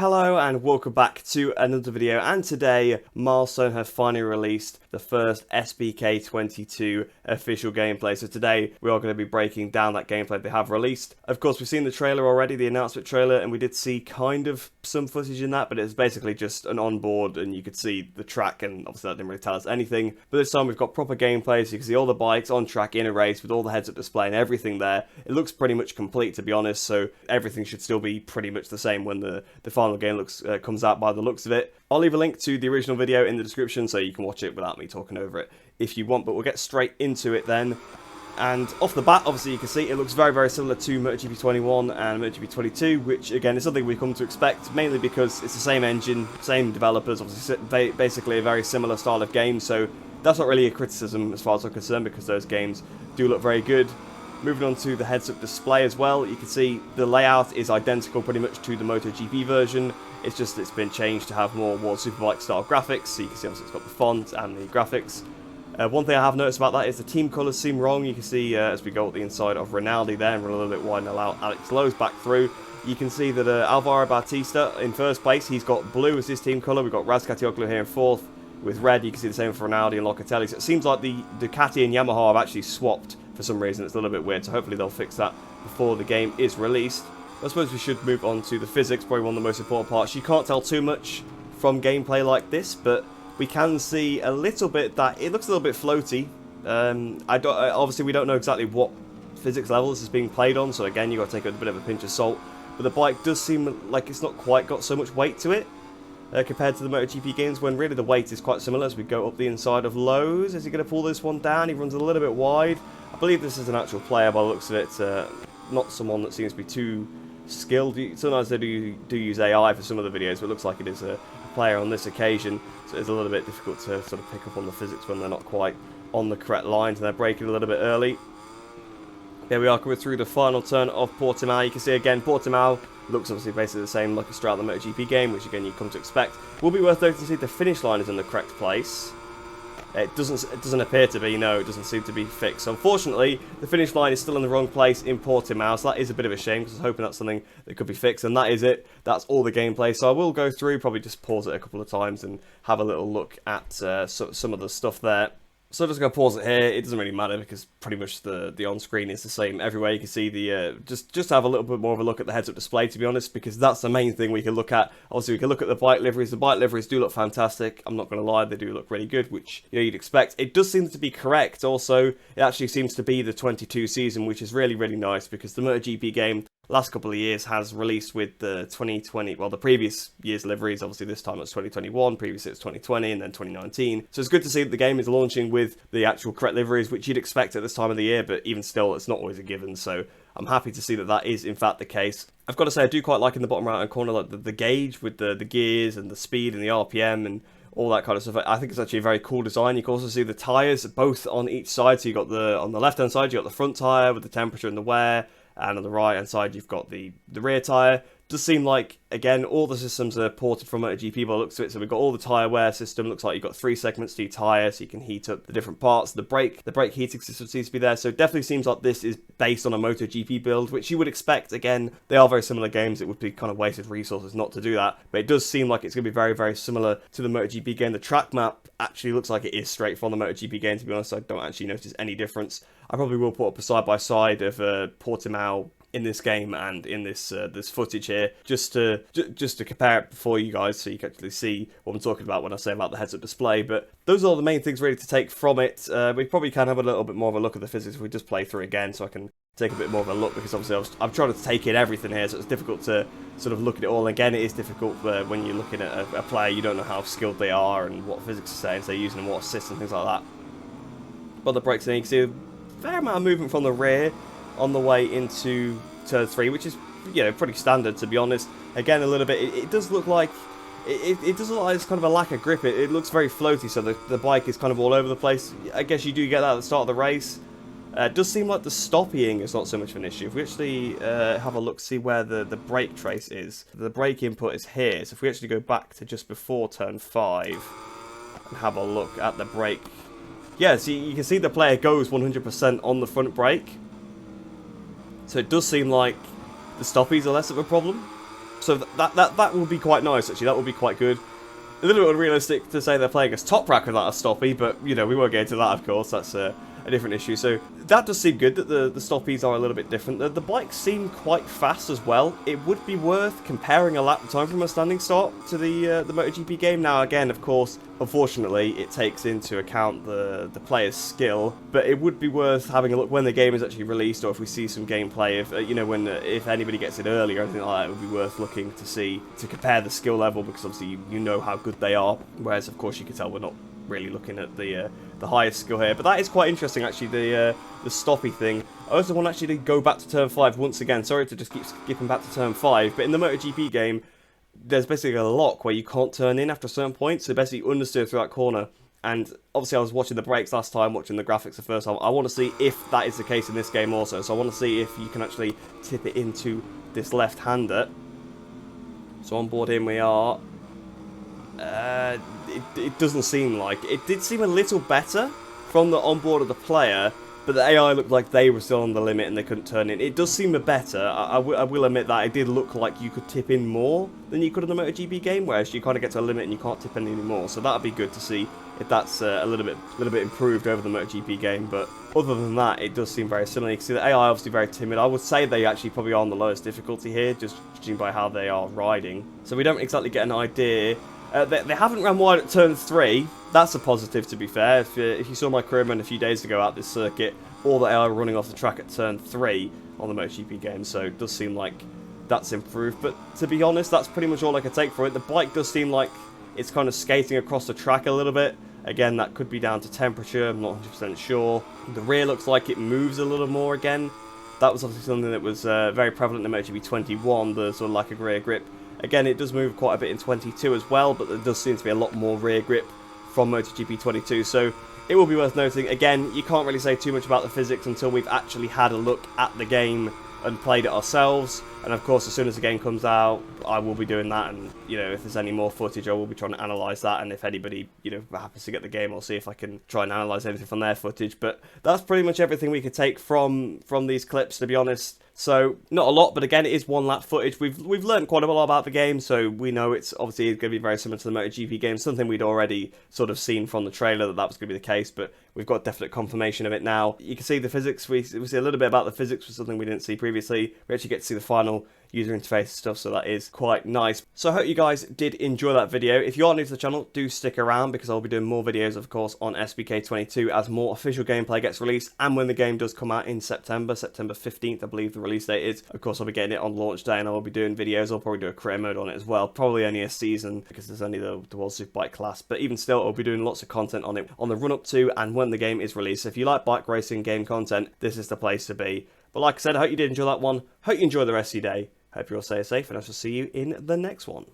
Hello and welcome back to another video, and today Milestone have finally released the first SBK 22 official gameplay. So today we are going to be breaking down that gameplay they have released. Of course, we've seen the trailer already, the announcement trailer, and we did see kind of some footage in that, but it's basically just an onboard and you could see the track, and obviously that didn't really tell us anything. But this time we've got proper gameplay, so you can see all the bikes on track in a race with all the heads-up display and everything there. It looks pretty much complete, to be honest, so everything should still be pretty much the same when the final game comes out by the looks of it. I'll leave a link to the original video in the description so you can watch it without me talking over it if you want, but we'll get straight into it then. And off the bat, obviously you can see it looks very, very similar to MotoGP 21 and MotoGP 22, which again is something we've come to expect, mainly because it's the same engine, same developers, obviously basically a very similar style of game, so that's not really a criticism as far as I'm concerned, because those games do look very good. Moving on to the heads-up display as well, you can see the layout is identical pretty much to the MotoGP version. It's just it's been changed to have more World Superbike style graphics, so you can see obviously it's got the font and the graphics. One thing I have noticed about that is the team colours seem wrong. You can see as we go up the inside of Rinaldi there and run a little bit wide and allow Alex Lowe's back through. You can see that Alvaro Bautista in first place, he's got blue as his team colour. We've got Razkatioglu here in fourth with red. You can see the same for Rinaldi and Locatelli. So it seems like the Ducati and Yamaha have actually swapped for some reason. It's a little bit weird, so hopefully they'll fix that before the game is released. I suppose we should move on to the physics, probably one of the most important parts. You can't tell too much from gameplay like this, but we can see a little bit that it looks a little bit floaty. Obviously we don't know exactly what physics level this is being played on, so again, you've got to take it with a bit of a pinch of salt. But the bike does seem like it's not quite got so much weight to it compared to the MotoGP games, when really the weight is quite similar. As we go up the inside of Lowe's, is he going to pull this one down? He runs a little bit wide. I believe this is an actual player by the looks of it, not someone that seems to be too skilled. Sometimes they do use AI for some of the videos, but it looks like it is a player on this occasion, so it's a little bit difficult to sort of pick up on the physics when they're not quite on the correct lines and they're braking a little bit early. Here we are coming through the final turn of Portimao. You can see again Portimao looks obviously basically the same like it's throughout the MotoGP game, which again you come to expect. Will be worth noting to see the finish line is in the correct place. It doesn't appear to be, no, it doesn't seem to be fixed. So unfortunately, the finish line is still in the wrong place in Portimao, so that is a bit of a shame, because I was hoping that's something that could be fixed, and that is it. That's all the gameplay, so I will go through, probably just pause it a couple of times and have a little look at some of the stuff there. So I'm just going to pause it here. It doesn't really matter because pretty much the on-screen is the same everywhere. You can see the just have a little bit more of a look at the heads-up display, to be honest, because that's the main thing we can look at. Obviously, we can look at the bike liveries. The bike liveries do look fantastic. I'm not going to lie, they do look really good, which you'd expect. It does seem to be correct. Also, it actually seems to be the 22 season, which is really, really nice, because the MotoGP game last couple of years has released with the 2020, well, the previous year's liveries. Obviously this time it was 2021, previously it was 2020, and then 2019. So it's good to see that the game is launching with the actual correct liveries, which you'd expect at this time of the year, but even still, it's not always a given. So I'm happy to see that that is in fact the case. I've got to say, I do quite like in the bottom right hand corner, like the gauge with the gears and the speed and the RPM and all that kind of stuff. I think it's actually a very cool design. You can also see the tyres both on each side. So you got on the left hand side, you got the front tyre with the temperature and the wear, and on the right hand side you've got the rear tyre. Does seem like, again, all the systems are ported from MotoGP by the looks of it. So we've got all the tyre wear system. Looks like you've got 3 segments to your tyre, so you can heat up the different parts. The brake heating system seems to be there. So it definitely seems like this is based on a MotoGP build, which you would expect. Again, they are very similar games. It would be kind of wasted resources not to do that. But it does seem like it's going to be very, very similar to the MotoGP game. The track map actually looks like it is straight from the MotoGP game, to be honest. I don't actually notice any difference. I probably will put up a side-by-side of Portimao in this game and in this this footage here, just to compare it for you guys, so you can actually see what I'm talking about when I say about the heads-up display. But those are the main things really to take from it. We probably can have a little bit more of a look at the physics if we just play through again, so I can take a bit more of a look, because obviously I'm trying to take in everything here, so it's difficult to sort of look at it all. And again, it is difficult when you're looking at a player, you don't know how skilled they are and what physics are saying, so they're using what assists and things like that. But the brakes, you can see a fair amount of movement from the rear on the way into turn 3, which is, you know, pretty standard, to be honest. Again, a little bit, it does look like it does look like it's kind of a lack of grip. It looks very floaty, so the bike is kind of all over the place. I guess you do get that at the start of the race. It does seem like the stopping is not so much of an issue. If we actually have a look, see where the brake trace is. The brake input is here, so if we actually go back to just before turn 5 and have a look at the brake. Yeah, so you can see the player goes 100% on the front brake. So it does seem like the stoppies are less of a problem. So that would be quite nice, actually. That would be quite good. A little bit unrealistic to say they're playing as Toprak without a stoppie, but, you know, we won't get into that, of course. That's a different issue. So that does seem good that the stoppies are a little bit different. The bikes seem quite fast as well. It would be worth comparing a lap time from a standing start to the MotoGP game. Now, again, of course, unfortunately, it takes into account the player's skill, but it would be worth having a look when the game is actually released, or if we see some gameplay, if you know, if anybody gets it early or anything like that, it would be worth looking to see, to compare the skill level, because obviously you know how good they are, whereas of course you can tell we're not really looking at the highest skill here. But that is quite interesting, actually, the stoppie thing. I also want to actually go back to turn 5 once again. Sorry to just keep skipping back to turn 5, but in the MotoGP game, there's basically a lock where you can't turn in after a certain point, so basically understeer through that corner. And obviously I was watching the brakes last time, watching the graphics the first time. I want to see if that is the case in this game also. So I want to see if you can actually tip it into this left-hander. So on board him we are. It doesn't seem like. It did seem a little better from the onboard of the player, but the AI looked like they were still on the limit and they couldn't turn in. It does seem better. I will admit that it did look like you could tip in more than you could in the MotoGP game, whereas you kind of get to a limit and you can't tip in anymore. So that'd be good to see if that's a little bit improved over the MotoGP game. But other than that, it does seem very similar. You can see the AI obviously very timid. I would say they actually probably are on the lowest difficulty here, just judging by how they are riding. So we don't exactly get an idea. They haven't ran wide at turn 3. That's a positive, to be fair. If you saw my career run a few days ago at this circuit, all the AI were running off the track at turn 3 on the MotoGP game, so it does seem like that's improved. But to be honest, that's pretty much all I could take for it. The bike does seem like it's kind of skating across the track a little bit. Again, that could be down to temperature, I'm not 100% sure. The rear looks like it moves a little more again. That was obviously something that was very prevalent in MotoGP 21, the sort of lack of rear grip. Again, it does move quite a bit in 22 as well, but there does seem to be a lot more rear grip from MotoGP 22, so it will be worth noting. Again, you can't really say too much about the physics until we've actually had a look at the game and played it ourselves. And of course, as soon as the game comes out, I will be doing that, and you know, if there's any more footage, I will be trying to analyse that, and if anybody, you know, happens to get the game, I'll see if I can try and analyse anything from their footage. But that's pretty much everything we could take from these clips, to be honest. So, not a lot, but again, it is one lap footage. We've learned quite a lot about the game, so we know it's obviously going to be very similar to the MotoGP game, something we'd already sort of seen from the trailer that was going to be the case, but we've got definite confirmation of it now. You can see the physics, we see a little bit about the physics, was something we didn't see previously. We actually get to see the final user interface stuff, so that is quite nice. So I hope you guys did enjoy that video. If you are new to the channel, do stick around, because I'll be doing more videos, of course, on SBK 22 as more official gameplay gets released, and when the game does come out in September 15th, I believe the release date is. Of course, I'll be getting it on launch day, and I will be doing videos. I'll probably do a career mode on it as well. Probably only a season, because there's only the World Superbike class, but even still, I'll be doing lots of content on it on the run up to and when the game is released. So if you like bike racing game content, this is the place to be. But like I said, I hope you did enjoy that one. Hope you enjoy the rest of your day. Hope you all stay safe, and I shall see you in the next one.